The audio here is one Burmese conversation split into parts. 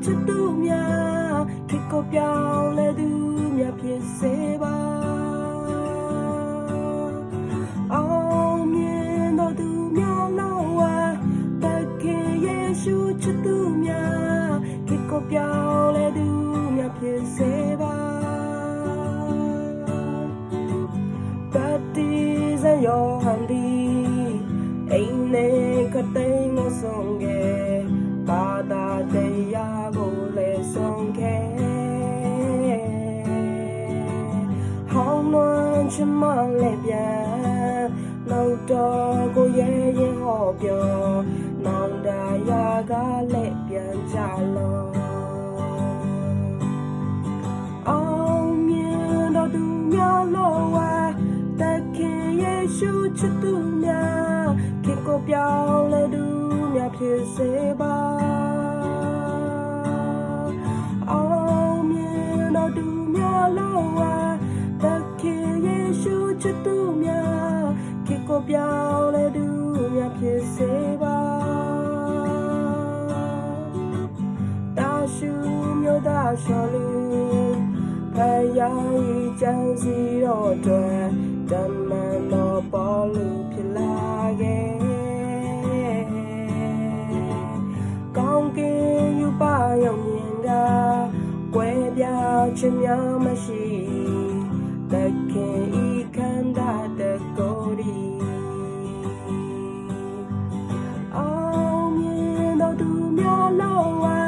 ချစ်သူများခေတ်ကိုပြောင်းလဲသူများဖြစ်စေပါအောင်မြင်တော်သူများလုံးဝတခင်ယေရှုချစ်သူများခေတ်ကိုပြောင်းလဲသူများဖြစ်စေပါဘတ်တီဇန်ယောဟန်ဒီအိနေကတိန်ကိုဆုံးခဲ့ဘာသာတရားကိုလည်းဆုံးခဲ့ဟောင်းလွန်ချမလည်းပြန်နောက်တော့ကိုရဲ့ရင်ဟောပြောနောင်တရာကလည်းပြန်ကြလို့အောင်မြင်တော်သူများလို့ဝါတခင်ယေရှုချစ်သူများခေတ်ကိုပြောင်းလဲသူများဖြစ်စေပါအောင်မြင်တော်သူများလို့ဝါတခင်ယေရှုချစ်သူများခေတ်ကိုပြောင်းလဲသူများဖြစ်စေပါတာရှုမျိုးသားရှော်လူဖယားဤချမ်းစီတော်အတွက်တမန်တော်ပေါ်လူဖြစ်လာခဲ့ကောင်းကင်ယူပါရောက်မြင်တာကွဲပြားခြင်းများမရှိတခင်ဤခန္ဓာတကိုယ်ဒီအောင်မြင်တော်သူများလို့ဝါ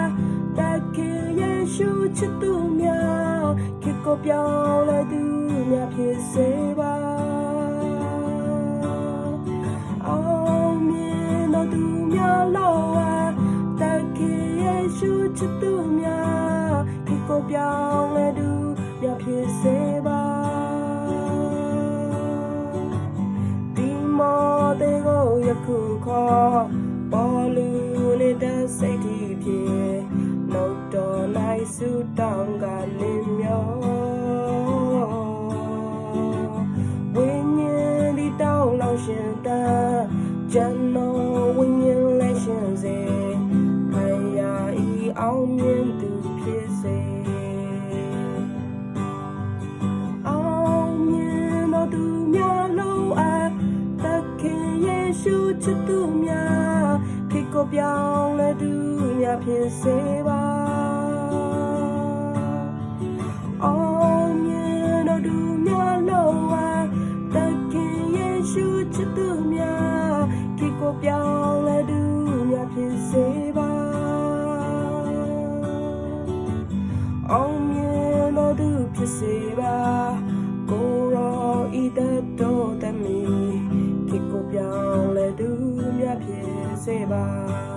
တခင်ယေရှုချစ်သူများခေတ်ကိုပြောင်းလဲသူများဖြစ်စေပါအောင်မြင်တော်သူများလို့ဝါတခင်ယေရှုချစ်သူများခေတ်ကိုပြောင်းလဲသူများဖြစ်စေပါဒီမောတေကိုယခုခေါ်ပေါ်လူနေတဲ့စိတ်ที่ဖြစ်နောက်တော်လိုက်စုတောင်းကလင်းမြောဝိညာဉ်ဒီတောင်းလောင်ရှင်တာကျွန်တော်ဝိညာဉ်လည်းရှင်စေဖယားဤအောင်မြင်သူဖြစ်စေအောင်မြင်တော်သူများလုံးအားတခင်ယေရှုချစ်သူများခေတ်ကိုပြောင်းလဲသူများဖြစ်စေပါအောင်မြင်တော်သူများလုံးအားတခင်ယေရှုချစ်သူများခေတ်ကိုပြောင်းလဲသူများဖြစ်စေပါအောင်မြင်တော်သူဖြစ်စေပါကိုရောဤတတော်တမီခေတ်ကိုပြောင်းလဲသူများဖြစ်စေပါ